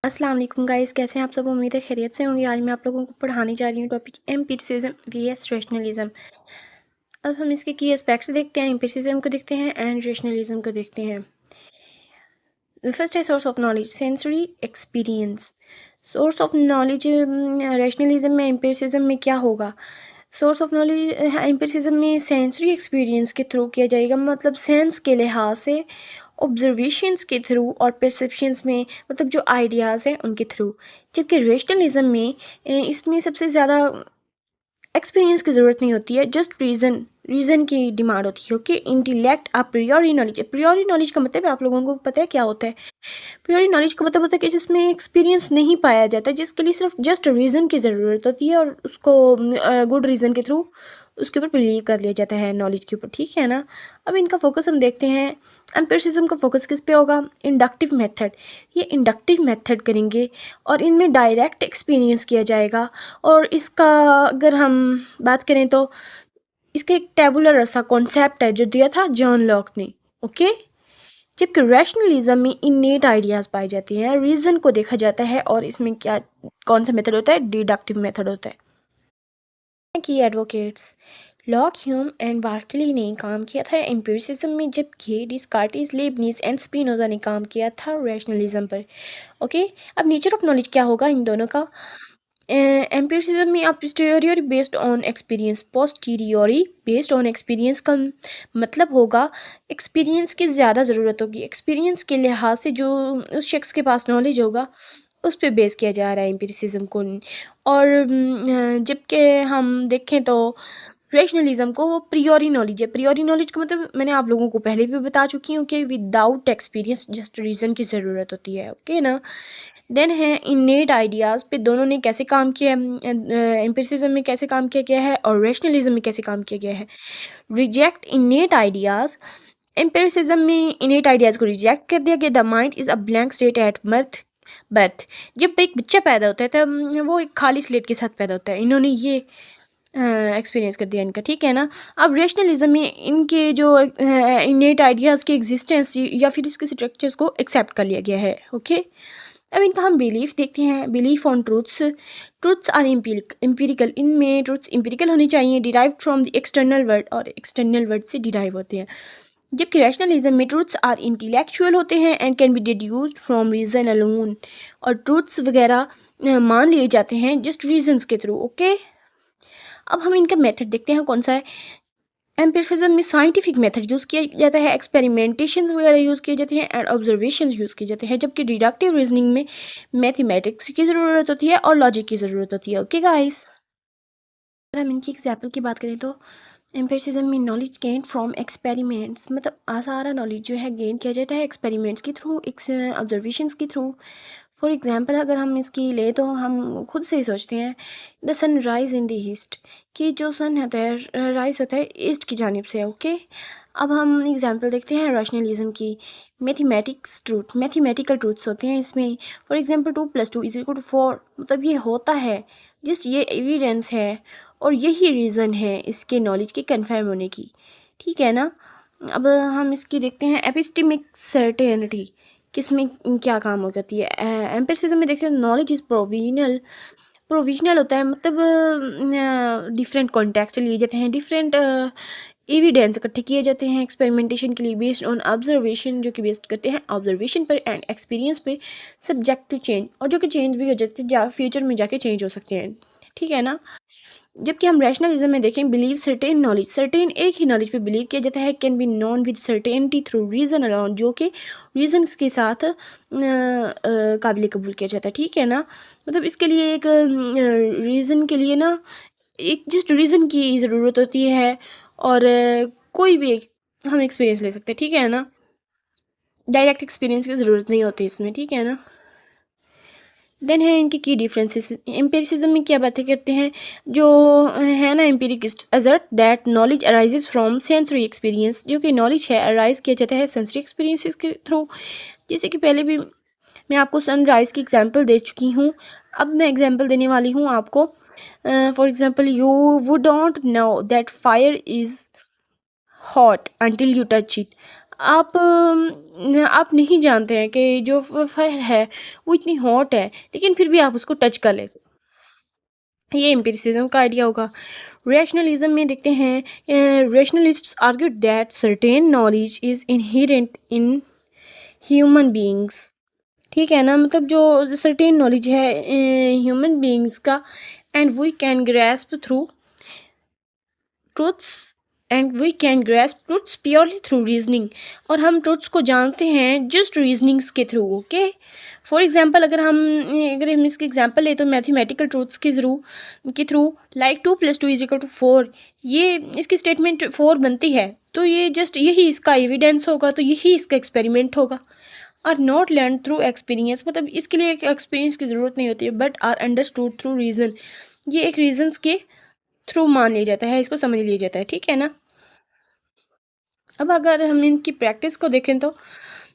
अस्सलाम वालेकुम गाइस, कैसे हैं आप सब। उम्मीद है खैरियत से होंगे। आज मैं आप लोगों को पढ़ाने जा रही हूँ टॉपिक एम्पिरिसिज्म वीएस रैशनलिज्म। अब हम इसके की एस्पेक्ट्स देखते हैं, एम्पिरिसिज्म को देखते हैं एंड रैशनलिज्म को देखते हैं। फर्स्ट है source of knowledge, sensory experience. Source of knowledge rationalism में, एम्पिरिसिज्म में क्या होगा। सोर्स ऑफ नॉलेज एम्पिरिसिज्म में सेंसरी एक्सपीरियंस के थ्रू किया जाएगा, मतलब सेंस के लिहाज से, ऑब्जर्वेशंस के थ्रू और परसेप्शंस में, मतलब जो आइडियाज़ हैं उनके थ्रू। जबकि रेशनलिज्म में इसमें सबसे ज़्यादा एक्सपीरियंस की ज़रूरत नहीं होती है, जस्ट रीज़न की डिमांड होती है। ओके, इंटेलेक्ट अ प्रियोरी नॉलेज। प्रियोरी नॉलेज का मतलब आप लोगों को पता है क्या होता है। प्योरी नॉलेज का मतलब होता है कि जिसमें एक्सपीरियंस नहीं पाया जाता, जिसके लिए सिर्फ जस्ट रीज़न की ज़रूरत होती है और उसको गुड रीज़न के थ्रू उसके ऊपर बिलीव कर लिया जाता है, नॉलेज के ऊपर। ठीक है ना। अब इनका फोकस हम देखते हैं। एम्पिरिसिज्म का फोकस किस पे होगा। Inductive method. ये इंडक्टिव मेथड करेंगे और इनमें डायरेक्ट एक्सपीरियंस किया जाएगा। और इसका अगर हम बात करें तो इसका एक टेबुलर ऐसा कॉन्सेप्ट है जो दिया था जॉन लॉक ने। ओके। जबकि रैशनलिज्म में इनेट आइडियाज़ पाए जाते हैं, रीज़न को देखा जाता है और इसमें क्या कौन सा मेथड होता है, डिडक्टिव मेथड होता है। की एडवोकेट्स लॉक, ह्यूम एंड बार्कली ने काम किया था एम्पिरिसिज्म में, जबकि डिस्कार्टिस, लेबनीज एंड स्पिनोजा ने काम किया था रैशनलिज्म पर। ओके। अब नेचर ऑफ नॉलेज क्या होगा इन दोनों का। एम्पिरिसिज्म में आप posteriori based on experience, posteriori based on experience का मतलब होगा एक्सपीरियंस की ज़्यादा ज़रूरत होगी। एक्सपीरियंस के लिहाज से जो उस शख्स के पास नॉलेज होगा उस पर बेस किया जा रहा है एम्पिरिसिज्म को। और जबकि हम देखें तो रैशनलिज्म को वो प्रियोरी नॉलेज है। प्रियोरी नॉलेज का मतलब मैंने आप लोगों को पहले भी बता चुकी हूँ कि विदाउट एक्सपीरियंस जस्ट रीज़न की ज़रूरत होती है। ओके ना। देन है इनेट आइडियाज़ पे दोनों ने कैसे काम किया है, एम्पिरिसिज्म में कैसे काम किया गया है और रैशनलिज्म में कैसे काम किया गया है। Reject इनेट ideas. एम्पिरिसिज्म में इनेट आइडियाज़ को रिजेक्ट कर दिया गया। The mind is a blank state at birth. जब एक बच्चा पैदा होता है तब वो एक खाली स्लेट के साथ पैदा होता है। इन्होंने ये एक्सपीरियंस कर दिया इनका। ठीक है ना। अब रेशनलिज्म में इनके जो इनेट आइडियाज़ की एग्जिस्टेंस या फिर इसके स्ट्रक्चर्स को एक्सेप्ट कर लिया गया है। ओके। अब इनका हम बिलीफ देखते हैं। Belief on truths are empirical. इनमें ट्रूथ्स एम्पिरिकल होनी चाहिए, derive from the external word, और एक्सटर्नल वर्ड से डिराइव होते हैं। जबकि रैशनलिज्म में ट्रूथ्स आर इंटेलेक्चुअल होते हैं and can be deduced from reason alone, और ट्रूथ्स वगैरह मान लिए जाते हैं जस्ट रीजंस के थ्रू। ओके। अब हम इनका मेथड देखते हैं कौन सा है। एम्पिरिसिज्म में साइंटिफिक मेथड यूज़ किया जाता है, एक्सपेरिमेंटेशंस वगैरह यूज़ किए जाते हैं एंड ऑब्जर्वेशंस यूज़ किए जाते हैं। जबकि डिडक्टिव रीजनिंग में मैथमेटिक्स की ज़रूरत होती है और लॉजिक की ज़रूरत होती है। Okay guys. अगर हम इनकी एग्जाम्पल की बात करें तो एम्पिरिसिज्म में नॉलेज गेन फ्रॉम एक्सपेरिमेंट्स, मतलब सारा नॉलेज जो है गेन किया जाता है एक्सपेरिमेंट्स के थ्रू, ऑब्जर्वेशंस के थ्रू। फॉर एग्जांपल अगर हम इसकी ले तो हम खुद से ही सोचते हैं the sun rise in the east, कि जो सन होता है राइज होता है ईस्ट की जानिब से। ओके। अब हम एग्जांपल देखते हैं रैशनलिज्म की। मैथमेटिकल ट्रूथ्स होते हैं इसमें। फॉर एग्जांपल 2+2=4, मतलब ये होता है, जस्ट ये एविडेंस है और यही रीज़न है इसके नॉलेज के कन्फर्म होने की। ठीक है ना। अब हम इसकी देखते हैं एपिस्टेमिक सर्टेनिटी, किसमें क्या काम हो जाती है। एम्पिरिसिज्म में देखते हैं नॉलेज इज़ प्रोविजनल होता है, मतलब डिफरेंट कॉन्टेक्स्ट लिए जाते हैं, डिफरेंट एविडेंस इकट्ठे किए जाते हैं एक्सपेरिमेंटेशन के लिए बेस्ड ऑन ऑब्जर्वेशन, जो कि बेस्ड करते हैं ऑब्जर्वेशन पर एंड एक्सपीरियंस पे, सब्जेक्ट टू चेंज, और जो कि चेंज भी हो जाते हैं, फ्यूचर में जाके चेंज हो सकते हैं। ठीक है ना। जबकि हम रैशनलिज्म में देखें बिलीव सर्टेन नॉलेज, सर्टेन एक ही नॉलेज पे बिलीव किया जाता है, can be non with certainty through reason alone, जो कि रीजंस के साथ काबिल कबूल किया जाता है। ठीक है ना। मतलब इसके लिए एक रीज़न के लिए ना एक जस्ट रीज़न की ज़रूरत होती है और कोई भी हम एक्सपीरियंस ले सकते हैं। ठीक है ना। डायरेक्ट एक्सपीरियंस की ज़रूरत नहीं होती इसमें। ठीक है ना। देन है इनकी की डिफरेंसेस। एम्पिरिसिज्म में क्या बातें करते हैं, जो है ना, empiricist assert that knowledge arises from sensory experience, जो कि नॉलेज है अराइज किया जाता है सेंसरी एक्सपीरियंसेस के थ्रू। जैसे कि पहले भी मैं आपको सनराइज़ की एग्जांपल दे चुकी हूँ, अब मैं एग्जांपल देने वाली हूँ आपको। For example you would don't know that fire is hot until you touch it. आप नहीं जानते हैं कि जो फायर है वो इतनी हॉट है, लेकिन फिर भी आप उसको टच कर लेते हैं। ये एम्पिरिसिज्म का आइडिया होगा। रैशनलिज्म में देखते हैं, rationalists argue that certain knowledge is inherent in human beings. ठीक है ना, मतलब जो सर्टेन नॉलेज है ह्यूमन बीइंग्स का, and we can grasp through truths and we can grasp truths purely through reasoning. और हम ट्रुथ्स को जानते हैं जस्ट रीजनिंग्स के थ्रू। ओके, फॉर एग्जांपल अगर हम इसकी एग्जांपल ले तो मैथमेटिकल ट्रुथ्स के थ्रू लाइक 2+2=4, ये इसकी स्टेटमेंट 4 बनती है, तो ये जस्ट यही इसका एविडेंस होगा, तो यही इसका एक्सपेरिमेंट होगा। Are not learn through experience, मतलब इसके लिए एक एक्सपीरियंस की ज़रूरत नहीं होती है, but are understood through reason. ये एक रीजन्स के थ्रू मान लिया जाता है, इसको समझ लिया जाता है। ठीक है ना। अब अगर हम इनकी प्रैक्टिस को देखें तो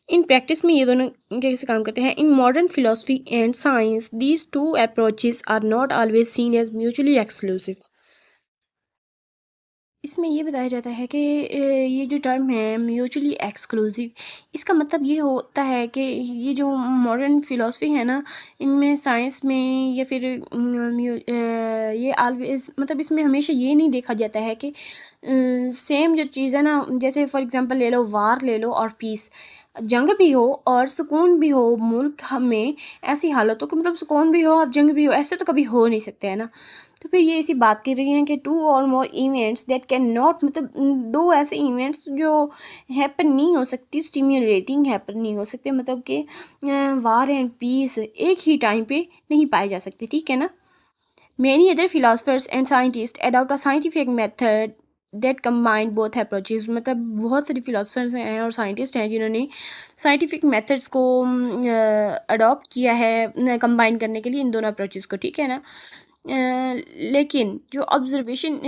इन प्रैक्टिस में ये दोनों कैसे काम करते हैं। In modern philosophy and science these two approaches are not always seen as mutually exclusive. इसमें ये बताया जाता है कि ये जो टर्म है म्यूचुअली एक्सक्लूसिव, इसका मतलब ये होता है कि ये जो मॉडर्न फ़िलासफ़ी है ना, इनमें साइंस में या फिर ये ऑलवेज़, मतलब इसमें हमेशा ये नहीं देखा जाता है कि सेम जो चीज़ है ना, जैसे फॉर एग्ज़ाम्पल ले लो, वार ले लो और पीस, जंग भी हो और सुकून भी हो मुल्क में, ऐसी हालतों को मतलब सुकून भी हो और जंग भी हो, ऐसे तो कभी हो नहीं सकते, है ना। तो फिर ये इसी बात कर रही हैं कि टू और मोर इवेंट्स दैट कैन नॉट, मतलब दो ऐसे इवेंट्स जो हैपन नहीं हो सकती, स्टिम्युलेटिंग हैपन नहीं हो सकते, मतलब कि वार एंड पीस एक ही टाइम पे नहीं पाए जा सकते। ठीक है ना। Many other philosophers and scientists adopt a scientific method that combine both approaches, मतलब बहुत सारे philosophers हैं और scientists हैं जिन्होंने scientific methods को अडॉप्ट किया है कंबाइन करने के लिए इन दोनों अप्रोचेस को। ठीक है ना। लेकिन जो ऑब्जर्वेशन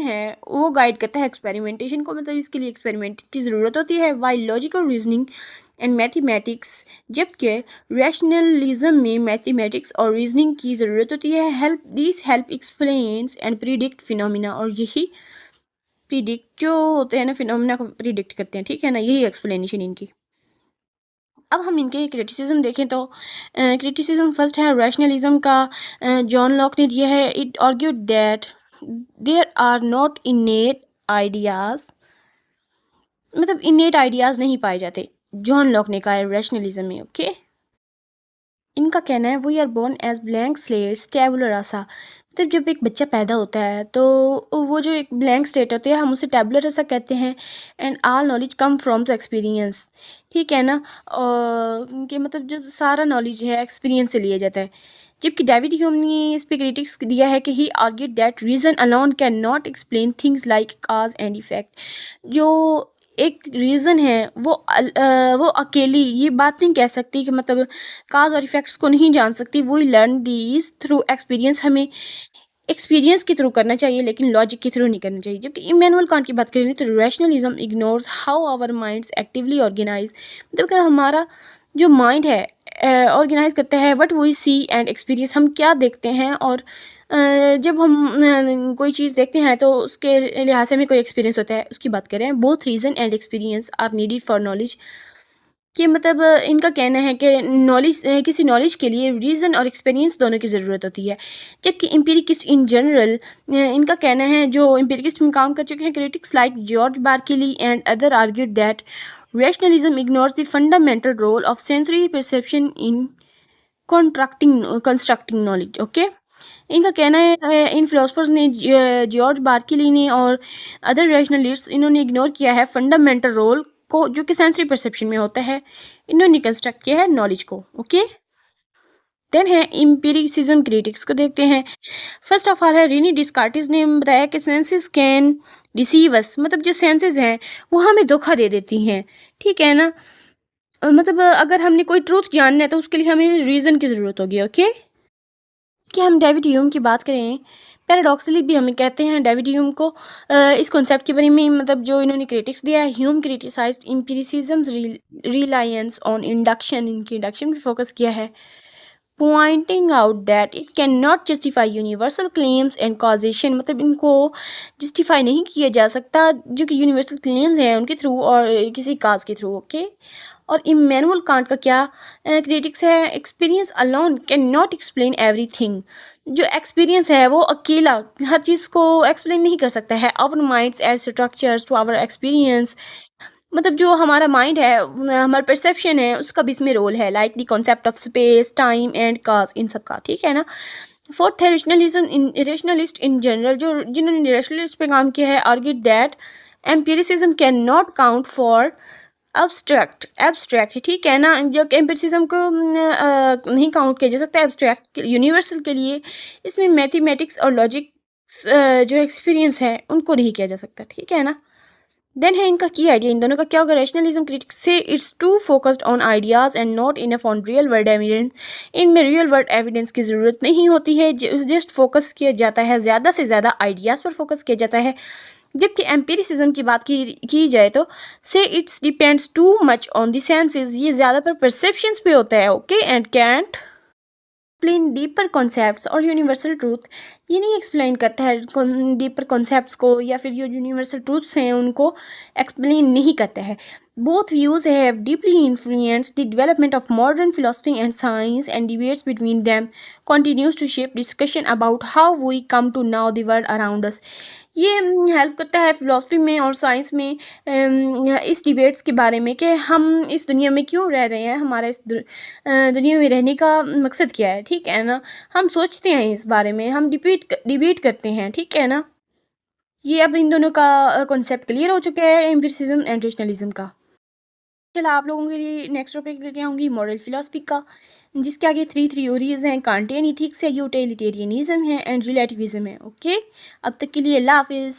है वो गाइड करता है एक्सपेरिमेंटेशन को, मतलब इसके लिए एक्सपेरिमेंट की ज़रूरत होती है। While logical reasoning and mathematics, जबकि रैशनलिज्म में मैथमेटिक्स और रीजनिंग की ज़रूरत होती है। Help explains and predict phenomena, और यही प्रिडिक्ट जो होते हैं ना, फिनोमिना को प्रिडिक्ट करते हैं। ठीक है ना, यही एक्सप्लेनेशन इनकी। अब हम इनके क्रिटिसिज्म देखें तो क्रिटिसिज्म फर्स्ट है रैशनलिज्म का। जॉन लॉक ने दिया है, it argued that there are not innate ideas, मतलब इनेट आइडियाज़ नहीं पाए जाते, जॉन लॉक ने कहा है रैशनलिज्म में। ओके, इनका कहना है we are born as blank slates tabula rasa, मतलब जब एक बच्चा पैदा होता है तो वो जो एक ब्लैंक स्लेट होती है हम उसे टैबुलर रासा कहते हैं। And all knowledge come from experience. ठीक है ना। और कि मतलब जो सारा नॉलेज है एक्सपीरियंस से लिया जाता है। जबकि डेविड ह्यूम ने इस पे क्रिटिक्स दिया है कि he argued that reason alone can not explain things like cause and effect. जो एक रीज़न है वो अकेली ये बात नहीं कह सकती कि मतलब काज और इफ़ेक्ट्स को नहीं जान सकती। We learn these through experience, हमें एक्सपीरियंस के थ्रू करना चाहिए लेकिन लॉजिक के थ्रू नहीं करना चाहिए। जबकि इमैनुअल कांट की बात करें तो rationalism ignores how our minds actively organise, मतलब कि हमारा जो माइंड है ऑर्गेनाइज करता है what we see and experience, हम क्या देखते हैं और जब हम कोई चीज़ देखते हैं तो उसके लिहाज से हमें कोई एक्सपीरियंस होता है, उसकी बात करें। Both reason and experience are needed for knowledge, कि मतलब इनका कहना है कि किसी नॉलेज के लिए रीज़न और एक्सपीरियंस दोनों की ज़रूरत होती है। जबकि एम्पिरिकिस्ट इन जनरल, इनका कहना है जो एम्पिरिकिस्ट में काम कर चुके हैं critics like George Berkeley and other argued that rationalism ignores the fundamental role of sensory perception in constructing knowledge. Okay, इनका कहना है इन फिलोसफर्स ने जॉर्ज बार्किली ने और अदर रैशनलिस्ट्स, इन्होंने इग्नोर किया है फंडामेंटल रोल को जो कि सेंसरी परसेप्शन में होता है। इन्होंने कंस्ट्रक्ट किया है नॉलेज को। ओके, देन है एम्पिरिसिज्म क्रिटिक्स को देखते हैं। फर्स्ट ऑफ ऑल है रीनी डिस्कार्टिस ने बताया कि सेंसेस कैन डिसीव अस, मतलब जो सेंसेस हैं वो हमें धोखा दे देती हैं। ठीक है ना। मतलब अगर हमने कोई ट्रूथ जानना है तो उसके लिए हमें रीज़न की ज़रूरत होगी। ओके, कि हम डेविड ह्यूम की बात करें, पैराडॉक्सली भी हमें कहते हैं डेविड ह्यूम को। इस कॉन्सेप्ट के बारे में मतलब जो इन्होंने क्रिटिक्स दिया है, Hume criticized empiricism's reliance on induction, इनकी इंडक्शन पे फोकस किया है। Pointing out that it can not justify universal claims and causation, मतलब इनको जस्टिफाई नहीं किया जा सकता जो कि यूनिवर्सल क्लेम्स हैं उनके थ्रू और किसी काज के थ्रू। ओके। और इमैनुअल कांट का क्या क्रिटिक्स है, experience alone can not explain everything, जो एक्सपीरियंस है वो अकेला हर चीज़ को एक्सप्लेन नहीं कर सकता है। Our minds add structures to our experience, मतलब जो हमारा माइंड है हमारा परसेप्शन है उसका भी इसमें रोल है, like the concept of space time and cause, इन सब का, ठीक है ना। फोर्थ है rationalism in rationalist in general, जो जिन्होंने रेशनलिस्ट पे काम किया है, argued that empiricism can not count for abstract है, ठीक है ना। जो एम्पिरिसिज्म को नहीं काउंट किया जा सकता एब्स्ट्रैक्ट यूनिवर्सल के लिए, इसमें मैथमेटिक्स और लॉजिक जो एक्सपीरियंस है उनको नहीं किया जा सकता, ठीक है ना। देन है इनका की आइडिया, इन दोनों का क्या होगा, rationalism critics say it's too focused on ideas and not enough on real world evidence, इनमें रियल वर्ल्ड एविडेंस की ज़रूरत नहीं होती है, जस्ट फोकस किया जाता है, ज़्यादा से ज़्यादा आइडियाज़ पर फोकस किया जाता है। जबकि एम्पिरिसिज्म की बात की जाए तो say it's depends too much on the senses, ये ज़्यादा पर परसेप्शंस पे होता है। Okay. And can't explain deeper concepts और यूनिवर्सल ट्रूथ, ये नहीं एक्सप्लेन करता है डीपर कॉन्सेप्ट्स को या फिर जो यूनिवर्सल ट्रूथ्स हैं उनको एक्सप्लेन नहीं करता है। Both views have deeply influenced the development of modern philosophy and science and debates between them continues to shape discussion about how we come to know the world around us। ये help करता है philosophy में और science में इस debates के बारे में कि हम इस दुनिया में क्यों रह रहे हैं, हमारा इस दुनिया में रहने का मकसद क्या है, ठीक है ना। हम सोचते हैं इस बारे में, हम डिबेट करते हैं, ठीक है ना। ये अब इन दोनों का कॉन्सेप्ट क्लियर हो चुका है, एम्पिरिसिज्म एंड रेशनलिज्म का। चलो आप लोगों के लिए नेक्स्ट टॉपिक लेके आऊँगी मॉरल फिलोसफी का, जिसके आगे थ्री थ्योरीज हैं, कांटियन इथिक्स है, यूटिलिटेरियनिज्म है एंड रिलेटिविज्म है। ओके। अब तक के लिए अल्लाह हाफिज़।